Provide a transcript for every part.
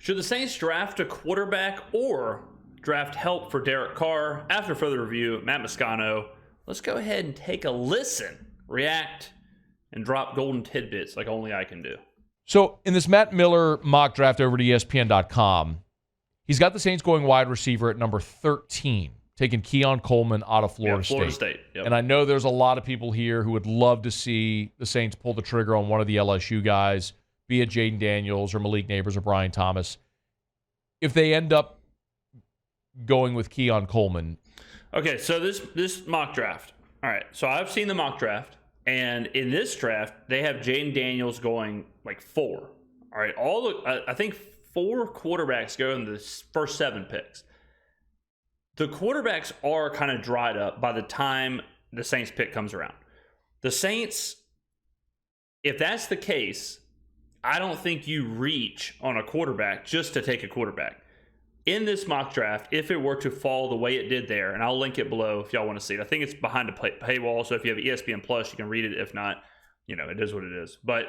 Should the Saints draft a quarterback or draft help for Derek Carr? After further review, Matt Moscona. Let's go ahead and take a listen, react, and drop golden tidbits like only I can do. So in this Matt Miller mock draft over at ESPN.com, he's got the Saints going wide receiver at number 13, taking Keon Coleman out of Florida State. Yep. And I know there's a lot of people here who would love to see the Saints pull the trigger on one of the LSU guys, be it Jayden Daniels or Malik Neighbors or Brian Thomas. If they end up going with Keon Coleman. Okay, so this mock draft. All right, so I've seen the mock draft, and in this draft, they have Jayden Daniels going like 4. All right, I think 4 quarterbacks go in the first 7 picks. The quarterbacks are kind of dried up by the time the Saints pick comes around. The Saints, if that's the case, I don't think you reach on a quarterback just to take a quarterback. In this mock draft, if it were to fall the way it did there, and I'll link it below if y'all want to see it. I think it's behind a paywall, so if you have ESPN Plus, you can read it. If not, it is what it is. But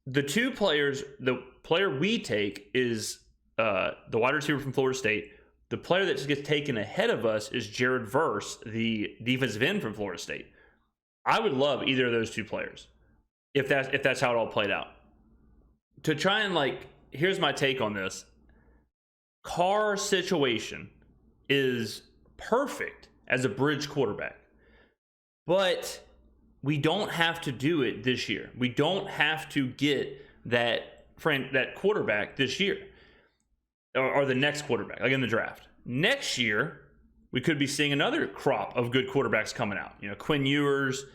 the 2 players, the player we take is the wide receiver from Florida State. The player that just gets taken ahead of us is Jared Verse, the defensive end from Florida State. I would love either of those 2 players if that's how it all played out. To try and here's my take on this. Carr's situation is perfect as a bridge quarterback, but we don't have to do it this year. We don't have to get that quarterback this year or the next quarterback, like in the draft. Next year, we could be seeing another crop of good quarterbacks coming out. Quinn Ewers,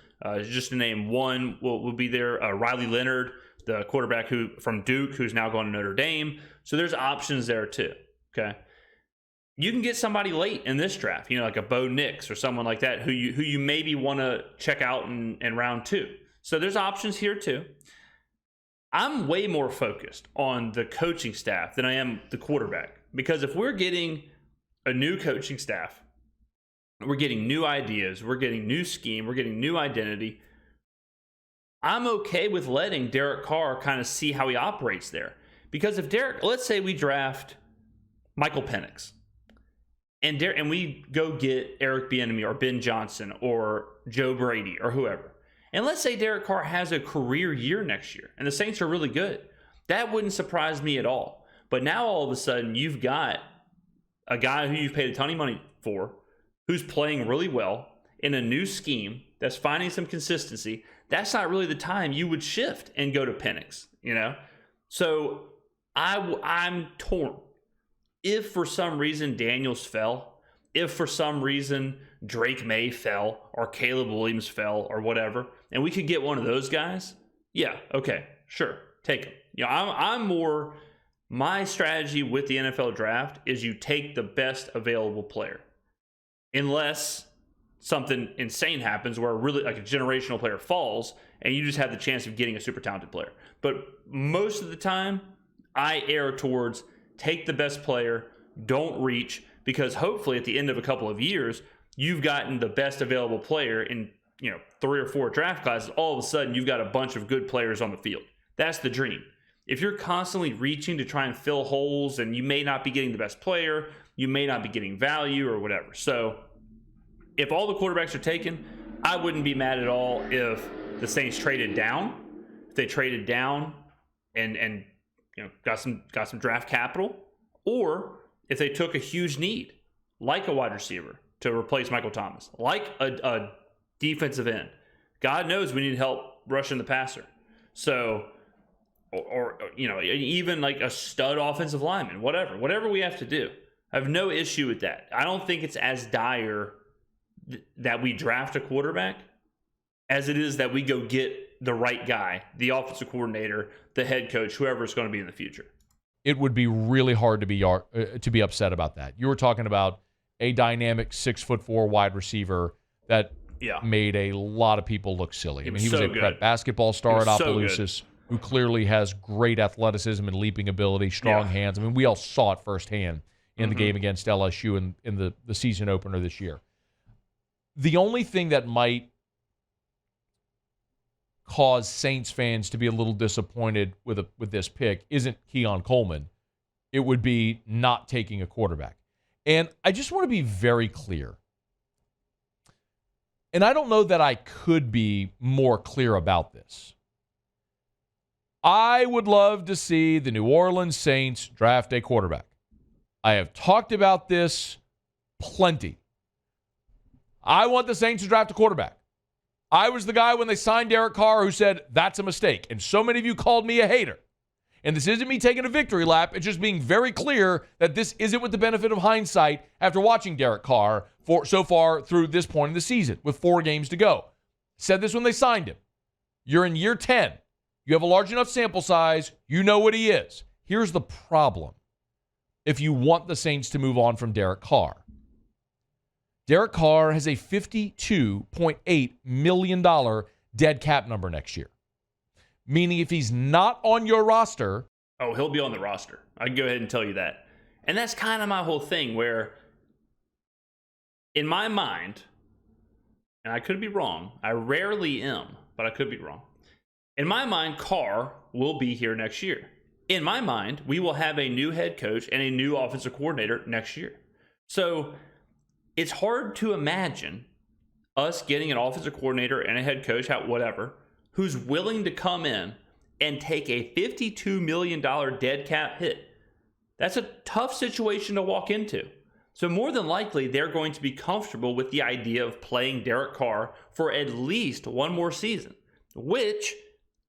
just to name one, will be there. Riley Leonard, the quarterback from Duke, who's now going to Notre Dame. So there's options there too. Okay, you can get somebody late in this draft, like a Bo Nix or someone like that, who you maybe want to check out in round 2. So there's options here too. I'm way more focused on the coaching staff than I am the quarterback, because if we're getting a new coaching staff, we're getting new ideas, we're getting new scheme, we're getting new identity, I'm okay with letting Derek Carr kind of see how he operates there. Because if let's say we draft Michael Penix, and we go get Eric Bieniemy or Ben Johnson or Joe Brady or whoever, and let's say Derek Carr has a career year next year and the Saints are really good, that wouldn't surprise me at all. But now all of a sudden you've got a guy who you've paid a ton of money for, who's playing really well in a new scheme that's finding some consistency. That's not really the time you would shift and go to Penix, So I'm torn. If for some reason Daniels fell, if for some reason Drake May fell or Caleb Williams fell or whatever, and we could get one of those guys, yeah, okay, sure, take them. I'm more, my strategy with the NFL draft is you take the best available player. Unless something insane happens where really like a generational player falls and you just have the chance of getting a super talented player. But most of the time, I err towards take the best player, don't reach, because hopefully at the end of a couple of years, you've gotten the best available player in 3 or 4 draft classes. All of a sudden, you've got a bunch of good players on the field. That's the dream. If you're constantly reaching to try and fill holes and you may not be getting the best player, you may not be getting value or whatever. So if all the quarterbacks are taken, I wouldn't be mad at all if the Saints traded down. If they traded down and got some draft capital, or if they took a huge need, like a wide receiver to replace Michael Thomas, like a defensive end. God knows we need help rushing the passer. So, or even like a stud offensive lineman, whatever we have to do. I have no issue with that. I don't think it's as dire that we draft a quarterback as it is that we go get the right guy, the offensive coordinator, the head coach, whoever it's going to be in the future. It would be really hard to be upset about that. You were talking about a dynamic 6'4" wide receiver that made a lot of people look silly. He was a prep basketball star at Opelousas, who clearly has great athleticism and leaping ability, strong hands. I mean, we all saw it firsthand in the game against LSU in the season opener this year. The only thing that might cause Saints fans to be a little disappointed with this pick isn't Keon Coleman. it would be not taking a quarterback. And I just want to be very clear. And I don't know that I could be more clear about this. I would love to see the New Orleans Saints draft a quarterback. I have talked about this plenty. I want the Saints to draft a quarterback. I was the guy when they signed Derek Carr who said, that's a mistake. And so many of you called me a hater. And this isn't me taking a victory lap. It's just being very clear that this isn't with the benefit of hindsight after watching Derek Carr for so far through this point in the season with 4 games to go. Said this when they signed him. You're in year 10. You have a large enough sample size. You know what he is. Here's the problem. If you want the Saints to move on from Derek Carr. Derek Carr has a $52.8 million dead cap number next year. Meaning if he's not on your roster... Oh, he'll be on the roster. I can go ahead and tell you that. And that's kind of my whole thing where, in my mind, and I could be wrong, I rarely am, but I could be wrong. In my mind, Carr will be here next year. In my mind, we will have a new head coach and a new offensive coordinator next year. So it's hard to imagine us getting an offensive coordinator and a head coach, whatever, who's willing to come in and take a $52 million dead cap hit. That's a tough situation to walk into. So more than likely, they're going to be comfortable with the idea of playing Derek Carr for at least one more season, which,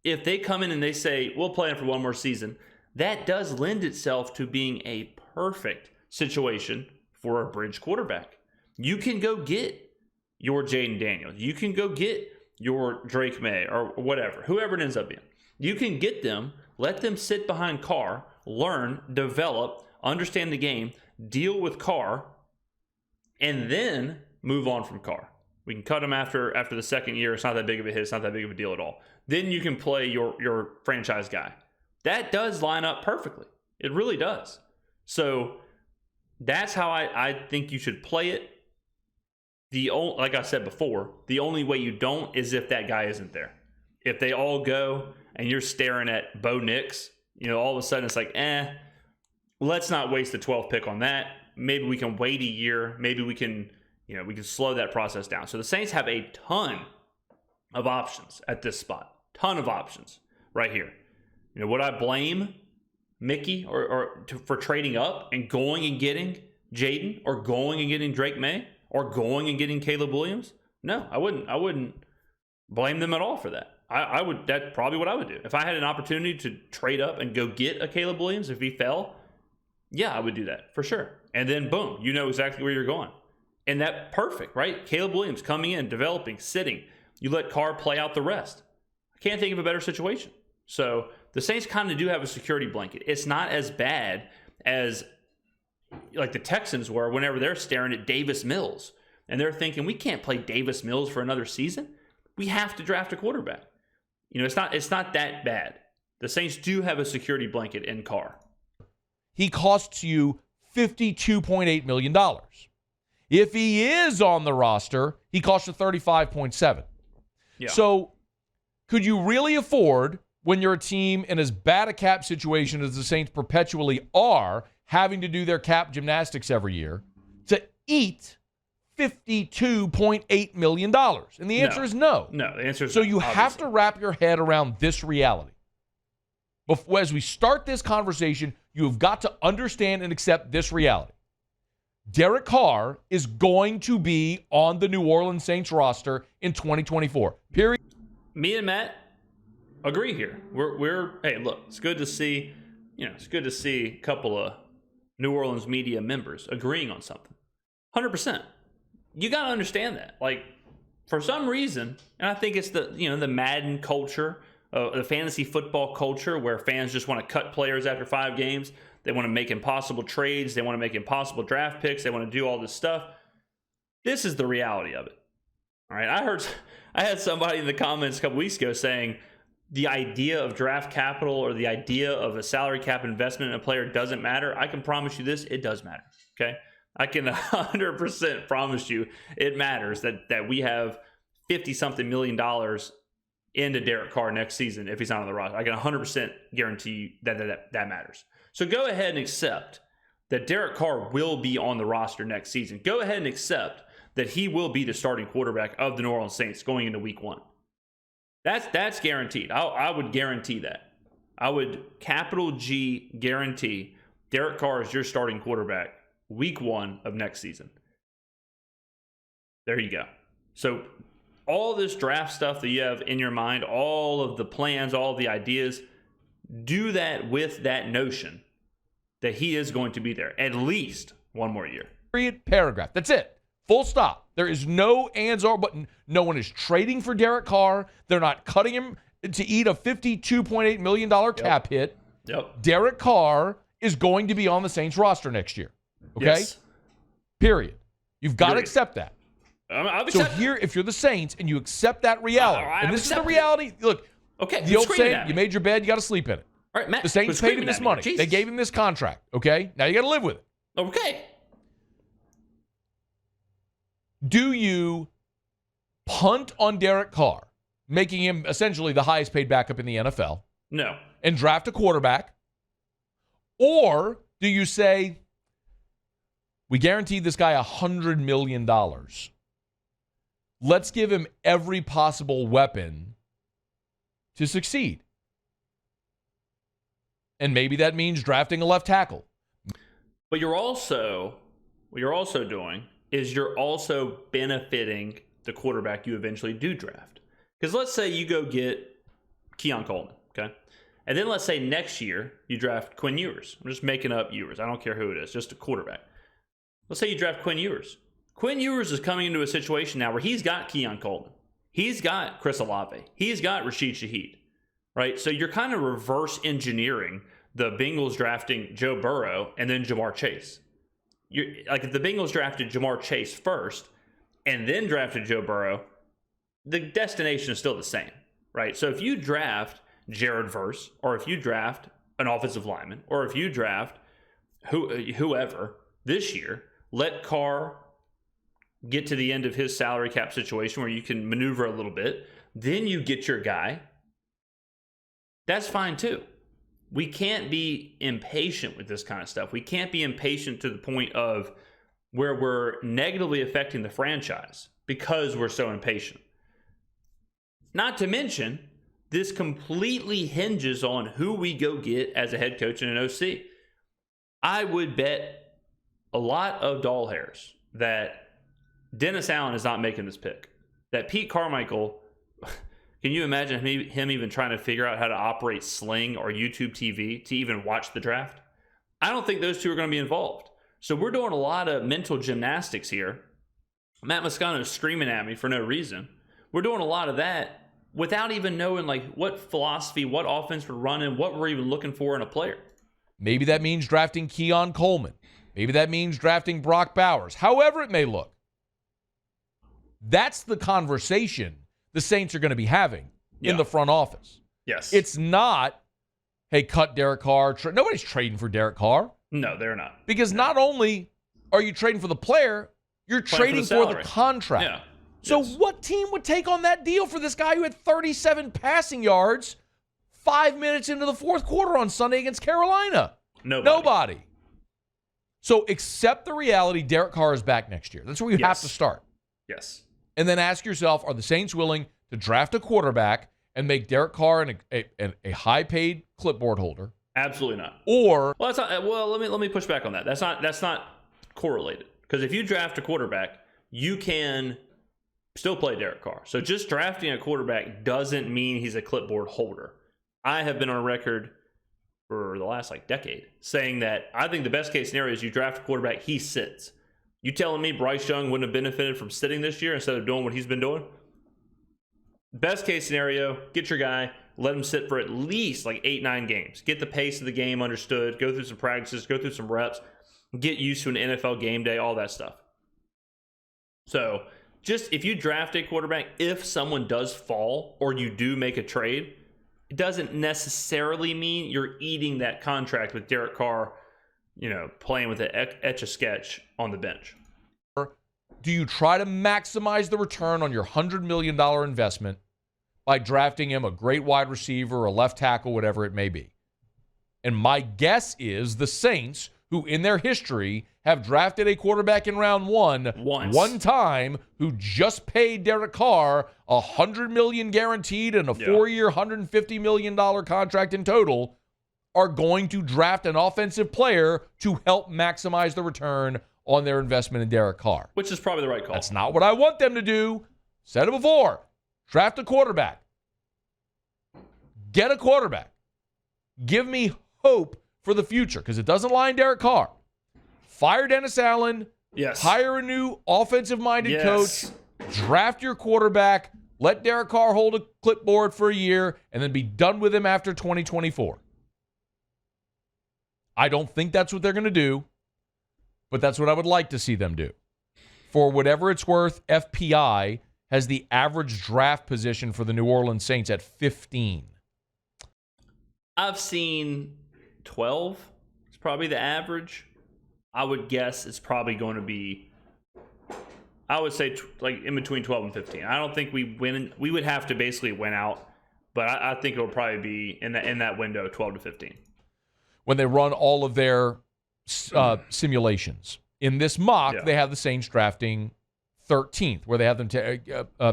if they come in and they say, we'll play him for one more season, that does lend itself to being a perfect situation for a bridge quarterback. You can go get your Jayden Daniels. You can go get your Drake May or whatever, whoever it ends up being. You can get them, let them sit behind Carr, learn, develop, understand the game, deal with Carr, and then move on from Carr. We can cut him after the second year. It's not that big of a hit. It's not that big of a deal at all. Then you can play your franchise guy. That does line up perfectly. It really does. So that's how I think you should play it. Like I said before, the only way you don't is if that guy isn't there. If they all go and you're staring at Bo Nix, all of a sudden it's like, let's not waste the 12th pick on that. Maybe we can wait a year. Maybe we can slow that process down. So the Saints have a ton of options at this spot. Ton of options right here. Would I blame Mickey for trading up and going and getting Jayden or going and getting Drake May or going and getting Caleb Williams? No, I wouldn't. I wouldn't blame them at all for that. I would. That's probably what I would do if I had an opportunity to trade up and go get a Caleb Williams if he fell. Yeah, I would do that for sure. And then boom, you know exactly where you're going. And that perfect, right? Caleb Williams coming in, developing, sitting. You let Carr play out the rest. I can't think of a better situation. So the Saints kind of do have a security blanket. It's not as bad as like the Texans were whenever they're staring at Davis Mills and they're thinking, we can't play Davis Mills for another season. We have to draft a quarterback. It's not that bad. The Saints do have a security blanket in Carr. He costs you $52.8 million. If he is on the roster, he costs you $35.7. Yeah. So could you really afford, when you're a team in as bad a cap situation as the Saints perpetually are, having to do their cap gymnastics every year, to eat $52.8 million? And the answer is no. No, the answer is so no, you obviously have to wrap your head around this reality. As we start this conversation, you have got to understand and accept this reality. Derek Carr is going to be on the New Orleans Saints roster in 2024. Period. Me and Matt agree here. Hey, look, it's good to see, it's good to see a couple of New Orleans media members agreeing on something. 100%. You got to understand that. Like, for some reason, and I think it's the Madden culture, the fantasy football culture where fans just want to cut players after 5 games. They want to make impossible trades. They want to make impossible draft picks. They want to do all this stuff. This is the reality of it. All right. I had somebody in the comments a couple weeks ago saying the idea of draft capital or the idea of a salary cap investment in a player doesn't matter. I can promise you this, it does matter. Okay. I can 100% promise you it matters that we have $50-something million into Derek Carr next season if he's not on the roster. I can 100% guarantee you that matters. So go ahead and accept that Derek Carr will be on the roster next season. Go ahead and accept that he will be the starting quarterback of the New Orleans Saints going into week 1. That's guaranteed. I would guarantee that. I would capital G guarantee Derek Carr is your starting quarterback week 1 of next season. There you go. So all this draft stuff that you have in your mind, all of the plans, all of the ideas, do that with that notion that he is going to be there at least 1 more year. Period, paragraph. That's it. Full stop. There is no ands or button. No one is trading for Derek Carr. They're not cutting him to eat a $52.8 million cap hit. Yep. Derek Carr is going to be on the Saints roster next year. Okay? Yes. Period. You've got to accept that. So accept here, if you're the Saints and you accept that reality, and this is the reality, look, the old saying, you made your bed, you got to sleep in it. All right, Matt, the Saints paid him this money. Jesus. They gave him this contract. Okay? Now you got to live with it. Okay. Do you punt on Derek Carr, making him essentially the highest paid backup in the NFL? No. And draft a quarterback? Or do you say, we guaranteed this guy $100 million. Let's give him every possible weapon to succeed. And maybe that means drafting a left tackle. But what you're also doing is you're also benefiting the quarterback you eventually do draft. Because let's say you go get Keon Coleman, okay? And then let's say next year you draft Quinn Ewers. I'm just making up Ewers. I don't care who it is, just a quarterback. Let's say you draft Quinn Ewers. Quinn Ewers is coming into a situation now where he's got Keon Coleman. He's got Chris Olave. He's got Rashid Shaheed, right? So you're kind of reverse engineering the Bengals drafting Joe Burrow and then Jamar Chase. If the Bengals drafted Jamar Chase first and then drafted Joe Burrow, the destination is still the same, right? So if you draft Jared Verse, or if you draft an offensive lineman, or if you draft whoever this year, let Carr get to the end of his salary cap situation where you can maneuver a little bit, then you get your guy. That's fine too. We can't be impatient with this kind of stuff. We can't be impatient to the point of where we're negatively affecting the franchise because we're so impatient. Not to mention, this completely hinges on who we go get as a head coach and an OC. I would bet a lot of doll hairs that Dennis Allen is not making this pick. That Pete Carmichael, can you imagine him even trying to figure out how to operate Sling or YouTube TV to even watch the draft? I don't think those two are going to be involved. So we're doing a lot of mental gymnastics here. Matt Moscona is screaming at me for no reason. We're doing a lot of that without even knowing what philosophy, what offense we're running, what we're even looking for in a player. Maybe that means drafting Keon Coleman. Maybe that means drafting Brock Bowers. However it may look. That's the conversation the Saints are going to be having in the front office. Yes. It's not, hey, cut Derek Carr. Nobody's trading for Derek Carr. No, they're not. Because not only are you trading for the player, you're trading for the contract. Yeah. So what team would take on that deal for this guy who had 37 passing yards 5 minutes into the fourth quarter on Sunday against Carolina? Nobody. So accept the reality Derek Carr is back next year. That's where you have to start. Yes. And then ask yourself, are the Saints willing to draft a quarterback and make Derek Carr a high-paid clipboard holder? Absolutely not. Or that's not. Well, let me push back on that. That's not correlated. Because if you draft a quarterback, you can still play Derek Carr. So just drafting a quarterback doesn't mean he's a clipboard holder. I have been on record for the last decade saying that I think the best case scenario is you draft a quarterback, he sits. You telling me Bryce Young wouldn't have benefited from sitting this year instead of doing what he's been doing? Best case scenario, get your guy, let him sit for at least 8-9 games. Get the pace of the game understood, go through some practices, go through some reps, get used to an NFL game day, all that stuff. So just if you draft a quarterback, if someone does fall or you do make a trade, it doesn't necessarily mean you're eating that contract with Derek Carr, playing with an Etch-a-Sketch on the bench. Do you try to maximize the return on your $100 million investment by drafting him a great wide receiver, a left tackle, whatever it may be? And my guess is the Saints, who in their history have drafted a quarterback in round one time, who just paid Derek Carr $100 million guaranteed and a 4-year, $150 million contract in total, are going to draft an offensive player to help maximize the return on their investment in Derek Carr. Which is probably the right call. That's not what I want them to do. Said it before. Draft a quarterback. Get a quarterback. Give me hope for the future, because it doesn't lie in Derek Carr. Fire Dennis Allen. Yes. Hire a new offensive-minded coach. Draft your quarterback. Let Derek Carr hold a clipboard for a year and then be done with him after 2024. I don't think that's what they're going to do, but that's what I would like to see them do. For whatever it's worth, FPI has the average draft position for the New Orleans Saints at 15. I've seen 12. It's probably the average. I would guess it's probably going to be, I would say like in between 12 and 15. I don't think we win. We would have to basically win out, but I think it'll probably be in that window, 12 to 15. When they run all of their simulations. In this mock, they have the Saints drafting 13th, where they have them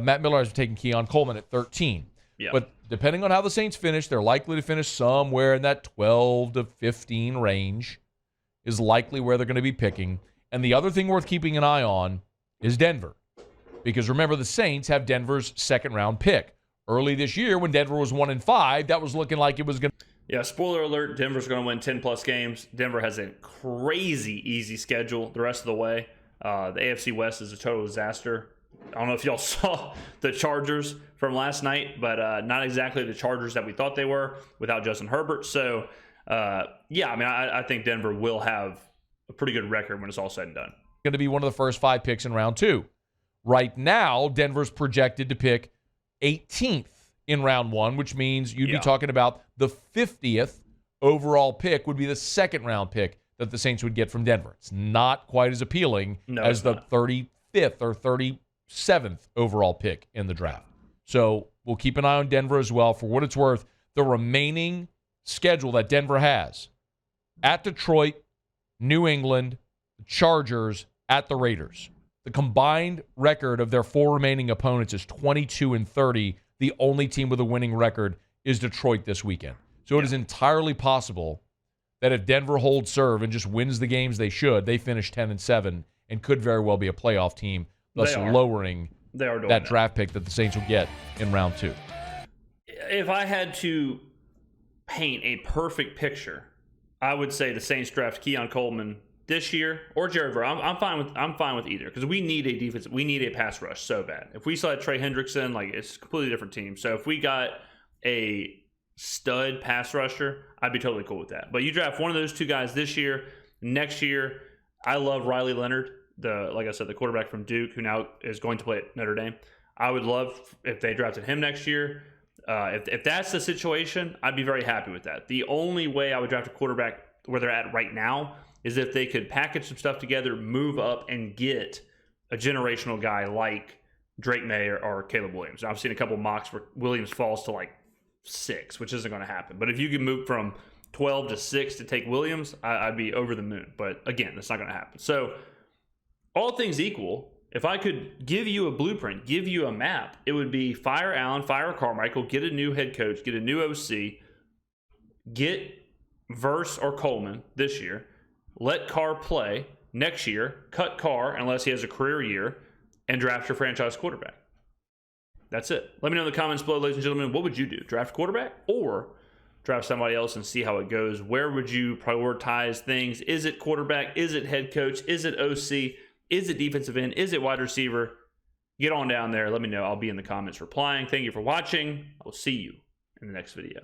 Matt Miller has taken Keon Coleman at 13. Yeah. But depending on how the Saints finish, they're likely to finish somewhere in that 12 to 15 range is likely where they're going to be picking. And the other thing worth keeping an eye on is Denver. Because remember, the Saints have Denver's second-round pick. Early this year, when Denver was 1-5, that was looking like it was going to... Yeah, spoiler alert, Denver's going to win 10-plus games. Denver has a crazy easy schedule the rest of the way. The AFC West is a total disaster. I don't know if y'all saw the Chargers from last night, but not exactly the Chargers that we thought they were without Justin Herbert. So, I think Denver will have a pretty good record when it's all said and done. Going to be one of the first 5 picks in round 2. Right now, Denver's projected to pick 18th in round 1, which means you'd be talking about the 50th overall pick would be the second-round pick that the Saints would get from Denver. It's not quite as appealing as the 35th or 37th overall pick in the draft. So we'll keep an eye on Denver as well. For what it's worth, the remaining schedule that Denver has at Detroit, New England, the Chargers, at the Raiders. The combined record of their 4 remaining opponents is 22-30. The only team with a winning record is Detroit this weekend. So it is entirely possible that if Denver holds serve and just wins the games they should, they finish 10-7 and could very well be a playoff team, thus lowering that draft pick that the Saints will get in round 2. If I had to paint a perfect picture, I would say the Saints draft Keon Coleman this year or Jared Verrett. I'm fine with either, because we need a defense. We need a pass rush so bad. If we still had Trey Hendrickson, it's a completely different team. So if we got a stud pass rusher, I'd be totally cool with that. But you draft one of those 2 guys this year. Next year, I love Riley Leonard, like I said, the quarterback from Duke, who now is going to play at Notre Dame. I would love if they drafted him next year. If that's the situation, I'd be very happy with that. The only way I would draft a quarterback where they're at right now is if they could package some stuff together, move up, and get a generational guy like Drake May or Caleb Williams. I've seen a couple mocks where Williams falls to 6, which isn't going to happen. But if you can move from 12 to 6 to take Williams, I'd be over the moon. But again, that's not going to happen. So all things equal, if I could give you a blueprint, give you a map, it would be fire Allen, fire Carmichael, get a new head coach, get a new OC, get Verse or Coleman this year, let Carr play next year, cut Carr unless he has a career year, and draft your franchise quarterback. That's it. Let me know in the comments below, ladies and gentlemen, what would you do? Draft quarterback or draft somebody else and see how it goes? Where would you prioritize things? Is it quarterback? Is it head coach? Is it OC? Is it defensive end? Is it wide receiver? Get on down there. Let me know. I'll be in the comments replying. Thank you for watching. I will see you in the next video.